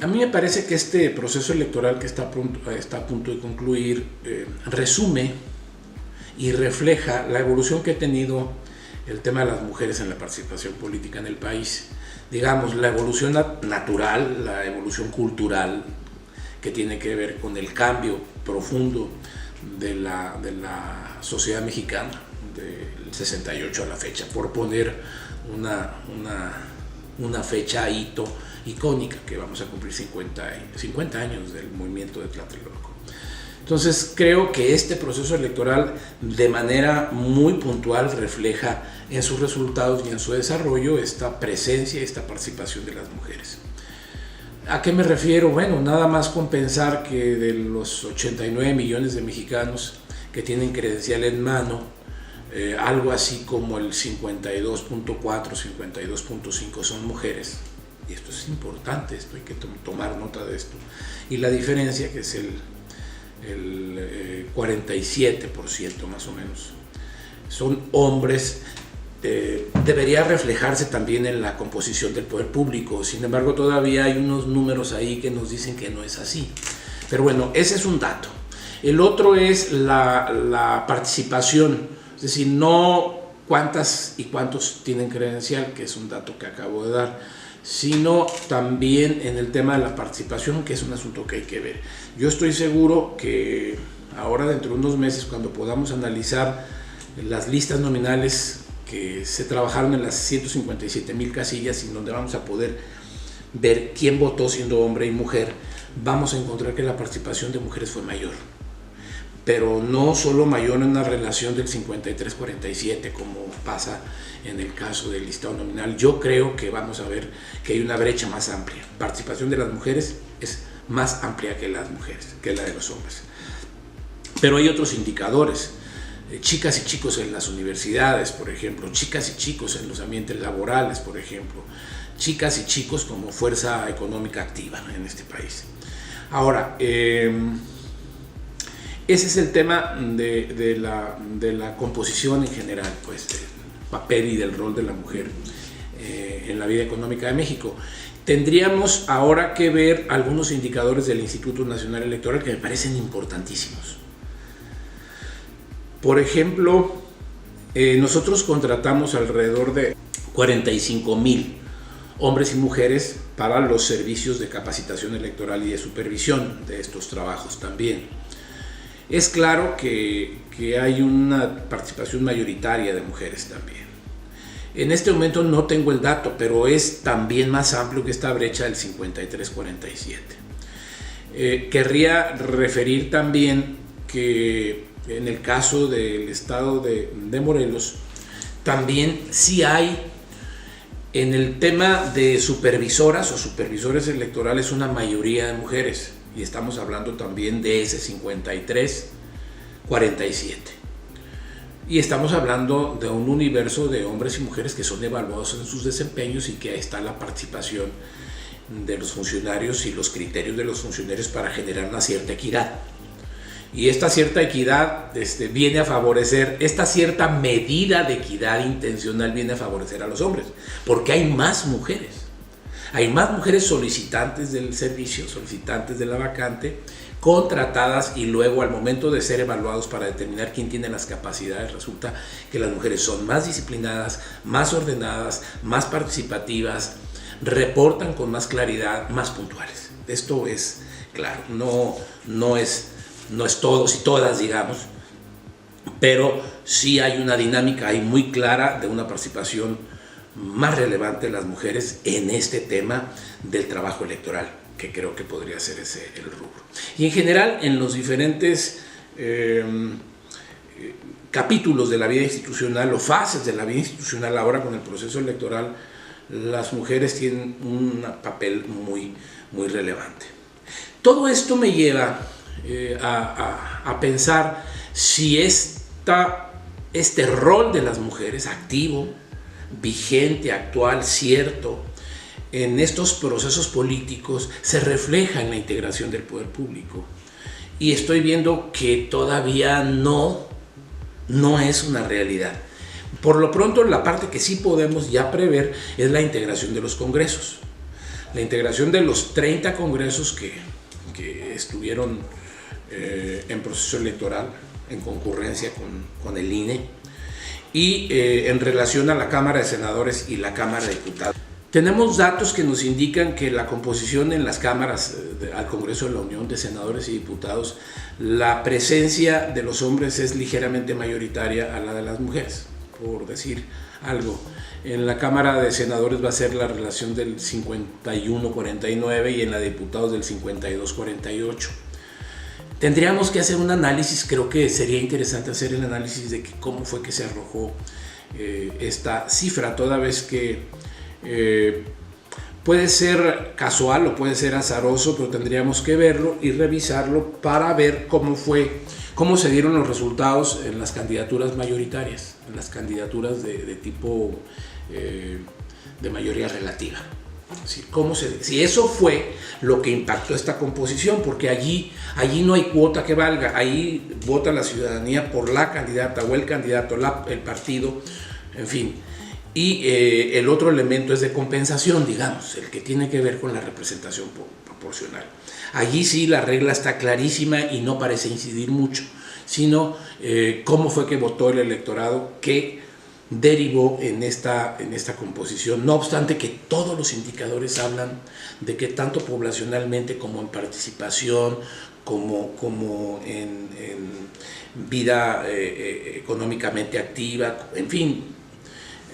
A mí me parece que este proceso electoral que está a punto de concluir resume y refleja la evolución que ha tenido el tema de las mujeres en la participación política en el país. Digamos, la evolución natural, la evolución cultural, que tiene que ver con el cambio profundo de la sociedad mexicana del 68 a la fecha, por poner una fecha hito icónica, que vamos a cumplir 50 años del movimiento de Tlatelolco. Entonces creo que este proceso electoral de manera muy puntual refleja en sus resultados y en su desarrollo esta presencia y esta participación de las mujeres. ¿A qué me refiero? Bueno, nada más con pensar que de los 89 millones de mexicanos que tienen credencial en mano, algo así como el 52.4, 52.5 son mujeres. Y esto es importante, esto hay que tomar nota de esto. Y la diferencia, que es el 47% más o menos, son hombres. Debería reflejarse también en la composición del poder público. Sin embargo, todavía hay unos números ahí que nos dicen que no es así. Pero bueno, ese es un dato. El otro es la participación, es decir, no cuántas y cuántos tienen credencial, que es un dato que acabo de dar, sino también en el tema de la participación, que es un asunto que hay que ver. Yo estoy seguro que ahora, dentro de unos meses, cuando podamos analizar las listas nominales que se trabajaron en las 157,000 casillas, y donde vamos a poder ver quién votó siendo hombre y mujer, vamos a encontrar que la participación de mujeres fue mayor. Pero no solo mayor en una relación del 53-47, como pasa en el caso del listado nominal. Yo creo que vamos a ver que hay una brecha más amplia. La participación de las mujeres es más amplia que las mujeres, que la de los hombres. Pero hay otros indicadores. Chicas y chicos en las universidades, por ejemplo, chicas y chicos en los ambientes laborales, por ejemplo, chicas y chicos como fuerza económica activa en este país. Ahora, ese es el tema de la composición en general, pues, del papel y del rol de la mujer en la vida económica de México. Tendríamos ahora que ver algunos indicadores del Instituto Nacional Electoral que me parecen importantísimos. Por ejemplo, nosotros contratamos alrededor de 45,000 hombres y mujeres para los servicios de capacitación electoral y de supervisión de estos trabajos también. Es claro que hay una participación mayoritaria de mujeres también. En este momento no tengo el dato, pero es también más amplio que esta brecha del 53-47. Querría referir también que en el caso del estado de Morelos, también sí hay en el tema de supervisoras o supervisores electorales una mayoría de mujeres, y estamos hablando también de ese 53-47. Y estamos hablando de un universo de hombres y mujeres que son evaluados en sus desempeños, y que ahí está la participación de los funcionarios y los criterios de los funcionarios para generar una cierta equidad. Y esta cierta equidad viene a favorecer, esta cierta medida de equidad intencional viene a favorecer a los hombres, porque hay más mujeres. Hay más mujeres solicitantes del servicio, solicitantes de la vacante, contratadas, y luego al momento de ser evaluados para determinar quién tiene las capacidades, resulta que las mujeres son más disciplinadas, más ordenadas, más participativas, reportan con más claridad, más puntuales. Esto es claro, no es todos y todas, digamos, pero sí hay una dinámica ahí muy clara de una participación más relevante de las mujeres en este tema del trabajo electoral, que creo que podría ser ese el rubro. Y en general, en los diferentes capítulos de la vida institucional o fases de la vida institucional, ahora con el proceso electoral, las mujeres tienen un papel muy, muy relevante. Todo esto me lleva a pensar si este rol de las mujeres activo, vigente, actual, cierto, en estos procesos políticos se refleja en la integración del poder público. Y estoy viendo que todavía no es una realidad. Por lo pronto, la parte que sí podemos ya prever es la integración de los congresos. la integración de los 30 congresos que estuvieron en proceso electoral, en concurrencia con el INE, y en relación a la Cámara de Senadores y la Cámara de Diputados. Tenemos datos que nos indican que la composición en las cámaras al Congreso de la Unión de Senadores y Diputados, la presencia de los hombres es ligeramente mayoritaria a la de las mujeres, por decir algo. En la Cámara de Senadores va a ser la relación del 51-49 y en la de Diputados del 52-48. Tendríamos que hacer un análisis, creo que sería interesante hacer el análisis de cómo fue que se arrojó esta cifra, toda vez que puede ser casual o puede ser azaroso, pero tendríamos que verlo y revisarlo para ver cómo se dieron los resultados en las candidaturas mayoritarias, en las candidaturas de tipo de mayoría relativa. Si eso fue lo que impactó esta composición, porque allí no hay cuota que valga, ahí vota la ciudadanía por la candidata o el candidato, el partido, en fin. Y el otro elemento es de compensación, digamos, el que tiene que ver con la representación proporcional. Allí sí la regla está clarísima y no parece incidir mucho, sino cómo fue que votó el electorado que derivó en esta composición. No obstante que todos los indicadores hablan de que tanto poblacionalmente como en participación, como en vida económicamente activa, en fin,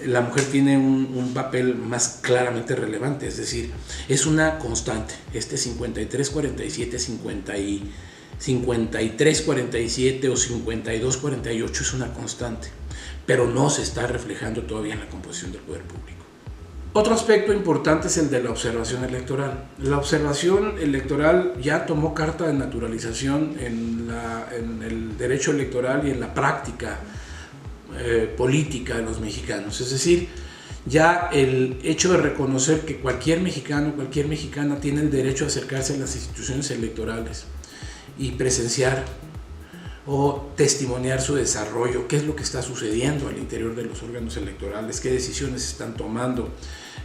la mujer tiene un papel más claramente relevante, es decir, es una constante. 53-47, 53-47 o 52-48 es una constante, pero no se está reflejando todavía en la composición del poder público. Otro aspecto importante es el de la observación electoral. La observación electoral ya tomó carta de naturalización en el derecho electoral y en la práctica política de los mexicanos. Es decir, ya el hecho de reconocer que cualquier mexicano, cualquier mexicana tiene el derecho a acercarse a las instituciones electorales y presenciar o testimoniar su desarrollo, qué es lo que está sucediendo al interior de los órganos electorales, qué decisiones se están tomando,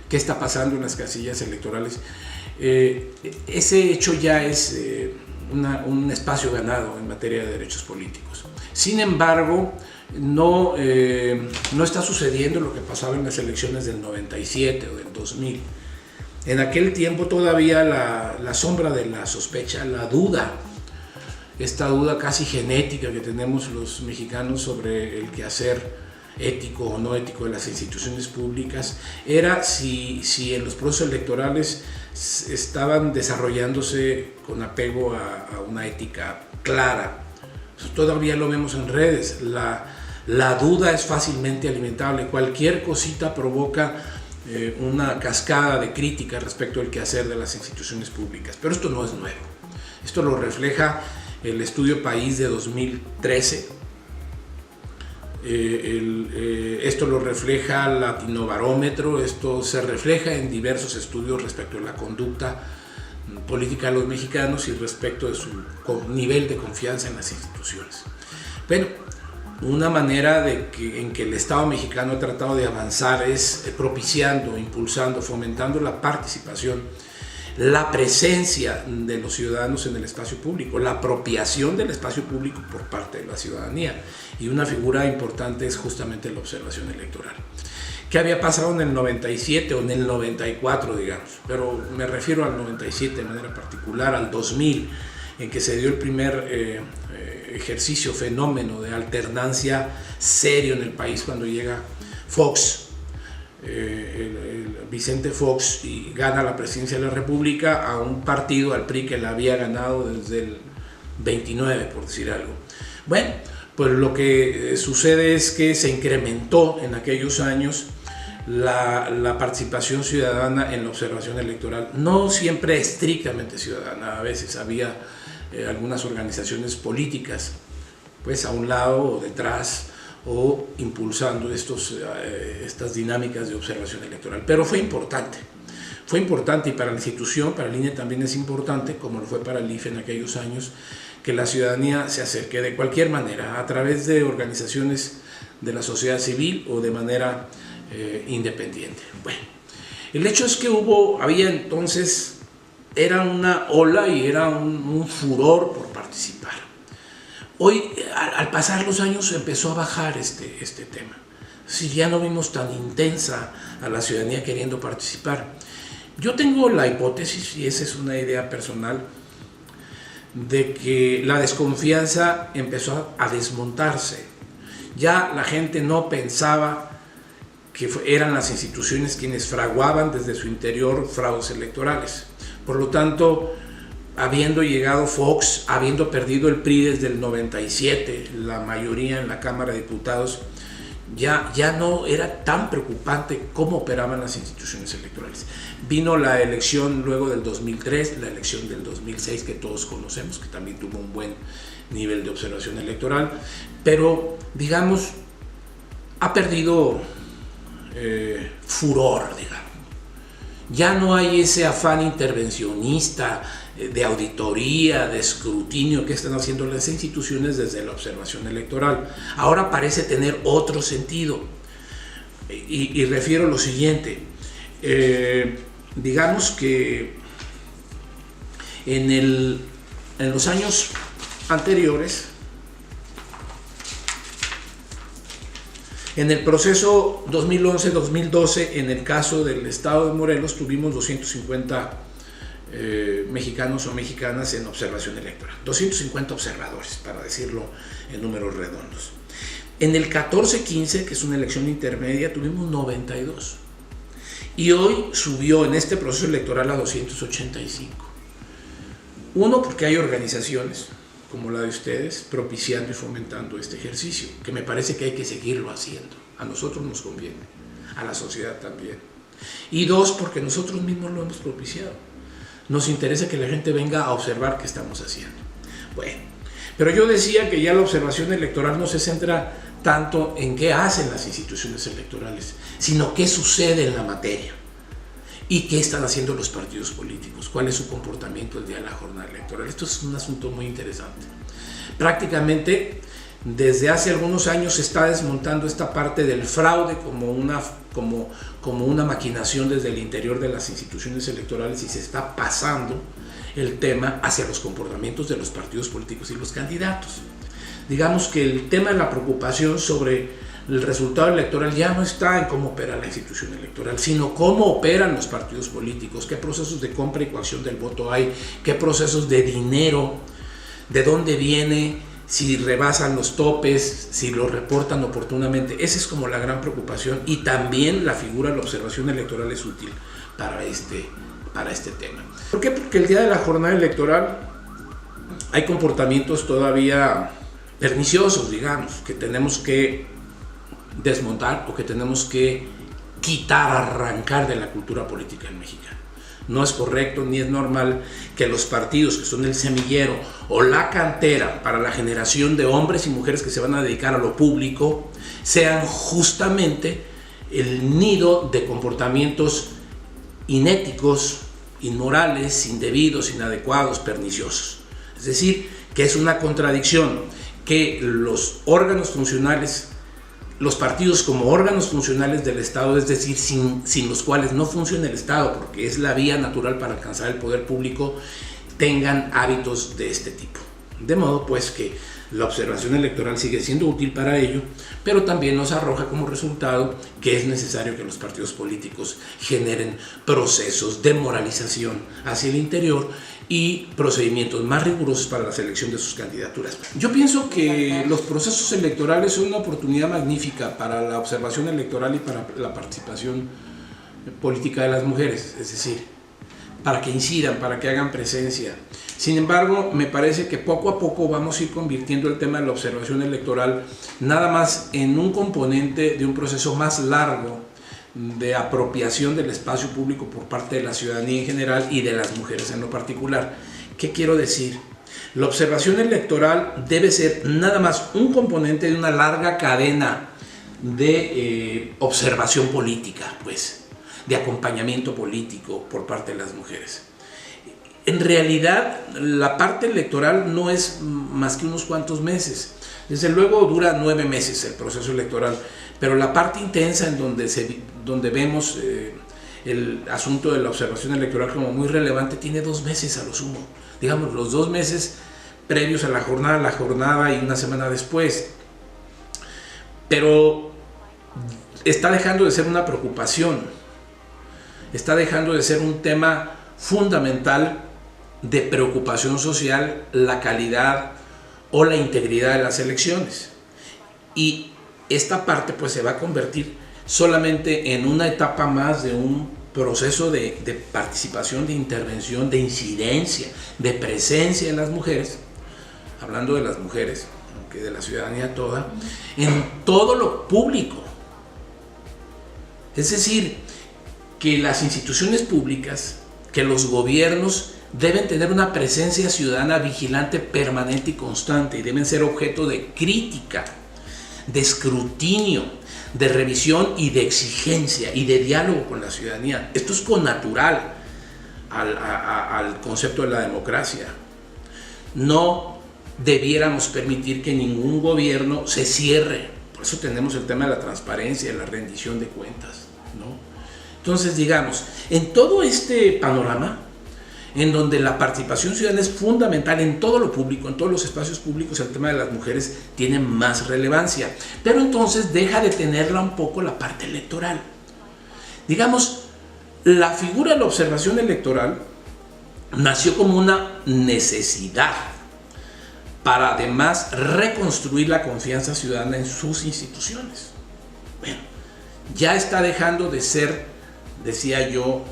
qué está pasando en las casillas electorales. Ese hecho ya es un espacio ganado en materia de derechos políticos. Sin embargo, no está sucediendo lo que pasaba en las elecciones del 97 o del 2000. En aquel tiempo todavía la sombra de la sospecha, la duda, esta duda casi genética que tenemos los mexicanos sobre el quehacer ético o no ético de las instituciones públicas, era si en los procesos electorales estaban desarrollándose con apego a una ética clara. Todavía lo vemos en redes, la duda es fácilmente alimentable, cualquier cosita provoca una cascada de crítica respecto al quehacer de las instituciones públicas, pero esto no es nuevo, esto lo refleja el estudio País de 2013, esto lo refleja Latinobarómetro, esto se refleja en diversos estudios respecto a la conducta política de los mexicanos y respecto de su nivel de confianza en las instituciones. Bueno, una manera en que el Estado mexicano ha tratado de avanzar es propiciando, impulsando, fomentando la participación, la presencia de los ciudadanos en el espacio público, la apropiación del espacio público por parte de la ciudadanía. Y una figura importante es justamente la observación electoral. ¿Qué había pasado en el 97 o en el 94, digamos? Pero me refiero al 97 de manera particular, al 2000, en que se dio el primer ejercicio, fenómeno de alternancia serio en el país cuando llega Fox, Vicente Fox, y gana la presidencia de la República a un partido, al PRI, que la había ganado desde el 29, por decir algo. Bueno, pues lo que sucede es que se incrementó en aquellos años la participación ciudadana en la observación electoral, no siempre estrictamente ciudadana, a veces había algunas organizaciones políticas pues a un lado o detrás o impulsando estas dinámicas de observación electoral, pero fue importante y para la institución, para el INE también es importante, como lo fue para el IFE en aquellos años, que la ciudadanía se acerque de cualquier manera, a través de organizaciones de la sociedad civil o de manera independiente. Bueno, El hecho es que había entonces, era una ola y era un furor por participar. Hoy, al pasar los años, empezó a bajar este tema. Si ya no vimos tan intensa a la ciudadanía queriendo participar. Yo tengo la hipótesis, y esa es una idea personal, de que la desconfianza empezó a desmontarse. Ya la gente no pensaba que eran las instituciones quienes fraguaban desde su interior fraudes electorales. Por lo tanto, habiendo llegado Fox, habiendo perdido el PRI desde el 97, la mayoría en la Cámara de Diputados, ya no era tan preocupante cómo operaban las instituciones electorales. Vino la elección luego del 2003, la elección del 2006 que todos conocemos, que también tuvo un buen nivel de observación electoral, pero digamos, ha perdido furor, digamos. Ya no hay ese afán intervencionista, de auditoría, de escrutinio que están haciendo las instituciones desde la observación electoral. Ahora parece tener otro sentido. Y refiero lo siguiente. Digamos que en los años anteriores, en el proceso 2011-2012, en el caso del estado de Morelos, tuvimos 250 mexicanos o mexicanas en observación electoral. 250 observadores, para decirlo en números redondos. En el 14-15, que es una elección intermedia, tuvimos 92. Y hoy subió en este proceso electoral a 285. Uno, porque hay organizaciones como la de ustedes, propiciando y fomentando este ejercicio, que me parece que hay que seguirlo haciendo. A nosotros nos conviene, a la sociedad también. Y dos, porque nosotros mismos lo hemos propiciado. Nos interesa que la gente venga a observar qué estamos haciendo. Bueno, pero yo decía que ya la observación electoral no se centra tanto en qué hacen las instituciones electorales, sino qué sucede en la materia. ¿Y qué están haciendo los partidos políticos? ¿Cuál es su comportamiento el día de la jornada electoral? Esto es un asunto muy interesante. Prácticamente, desde hace algunos años se está desmontando esta parte del fraude como una maquinación desde el interior de las instituciones electorales y se está pasando el tema hacia los comportamientos de los partidos políticos y los candidatos. Digamos que el tema de la preocupación sobre el resultado electoral ya no está en cómo opera la institución electoral, sino cómo operan los partidos políticos, qué procesos de compra y coacción del voto hay, qué procesos de dinero, de dónde viene, si rebasan los topes, si lo reportan oportunamente. Esa es como la gran preocupación, y también la figura de la observación electoral es útil para este tema. ¿Por qué? Porque el día de la jornada electoral hay comportamientos todavía perniciosos, digamos, que tenemos que desmontar o que tenemos que quitar, arrancar de la cultura política en México. No es correcto ni es normal que los partidos, que son el semillero o la cantera para la generación de hombres y mujeres que se van a dedicar a lo público, sean justamente el nido de comportamientos inéticos, inmorales, indebidos, inadecuados, perniciosos. Es decir, que es una contradicción que los órganos funcionales, los partidos como órganos funcionales del Estado, es decir, sin los cuales no funciona el Estado, porque es la vía natural para alcanzar el poder público, tengan hábitos de este tipo. De modo pues que la observación electoral sigue siendo útil para ello, pero también nos arroja como resultado que es necesario que los partidos políticos generen procesos de moralización hacia el interior y procedimientos más rigurosos para la selección de sus candidaturas. Yo pienso que los procesos electorales son una oportunidad magnífica para la observación electoral y para la participación política de las mujeres, es decir, para que incidan, para que hagan presencia. Sin embargo, me parece que poco a poco vamos a ir convirtiendo el tema de la observación electoral nada más en un componente de un proceso más largo de apropiación del espacio público por parte de la ciudadanía en general y de las mujeres en lo particular. ¿Qué quiero decir? La observación electoral debe ser nada más un componente de una larga cadena de observación política, pues, de acompañamiento político por parte de las mujeres. En realidad, la parte electoral no es más que unos cuantos meses. Desde luego dura 9 meses el proceso electoral, pero la parte intensa en donde vemos el asunto de la observación electoral como muy relevante, tiene 2 meses a lo sumo. Digamos, los 2 meses previos a la jornada y una semana después. Pero está dejando de ser una preocupación, está dejando de ser un tema fundamental de preocupación social la calidad o la integridad de las elecciones. Y esta parte pues se va a convertir solamente en una etapa más de un proceso de participación, de intervención, de incidencia, de presencia en las mujeres, hablando de las mujeres, aunque de la ciudadanía toda, en todo lo público. Es decir, que las instituciones públicas, que los gobiernos deben tener una presencia ciudadana vigilante, permanente y constante, y deben ser objeto de crítica, de escrutinio, de revisión y de exigencia y de diálogo con la ciudadanía. Esto es connatural al concepto de la democracia. No debiéramos permitir que ningún gobierno se cierre. Por eso tenemos el tema de la transparencia, de la rendición de cuentas, ¿no? Entonces, digamos, en todo este panorama, en donde la participación ciudadana es fundamental en todo lo público, en todos los espacios públicos, el tema de las mujeres tiene más relevancia. Pero entonces deja de tenerla un poco la parte electoral. Digamos, la figura de la observación electoral nació como una necesidad para además reconstruir la confianza ciudadana en sus instituciones. Bueno, ya está dejando de ser, decía yo,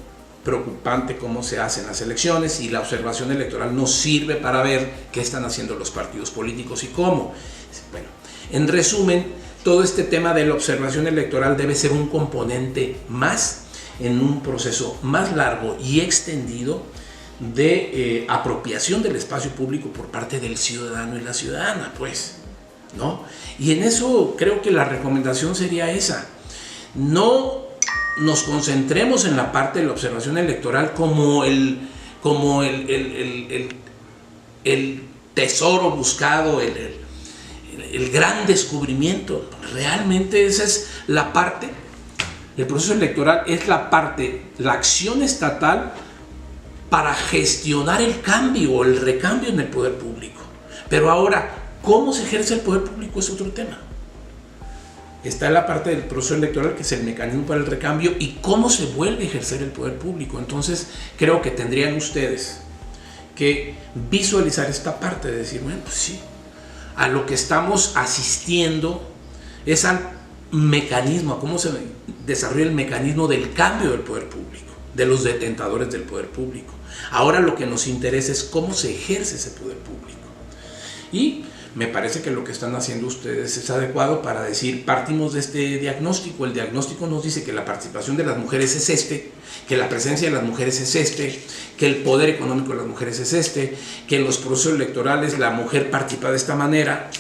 preocupante cómo se hacen las elecciones, y la observación electoral nos sirve para ver qué están haciendo los partidos políticos y cómo. Bueno, en resumen, todo este tema de la observación electoral debe ser un componente más en un proceso más largo y extendido de apropiación del espacio público por parte del ciudadano y la ciudadana, pues, ¿no? Y en eso creo que la recomendación sería esa: no nos concentremos en la parte de la observación electoral como el tesoro buscado, el gran descubrimiento. Realmente esa es la parte, el proceso electoral es la parte, la acción estatal para gestionar el cambio o el recambio en el poder público. Pero ahora, ¿cómo se ejerce el poder público? Es otro tema. Está la parte del proceso electoral, que es el mecanismo para el recambio, y cómo se vuelve a ejercer el poder público. Entonces, creo que tendrían ustedes que visualizar esta parte de decir, bueno, pues sí, a lo que estamos asistiendo es al mecanismo, a cómo se desarrolla el mecanismo del cambio del poder público, de los detentadores del poder público. Ahora lo que nos interesa es cómo se ejerce ese poder público. Y me parece que lo que están haciendo ustedes es adecuado para decir, partimos de este diagnóstico. El diagnóstico nos dice que la participación de las mujeres es este, que la presencia de las mujeres es este, que el poder económico de las mujeres es este, que en los procesos electorales la mujer participa de esta manera,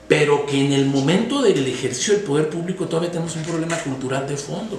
pero que en el momento del ejercicio del poder público todavía tenemos un problema cultural de fondo.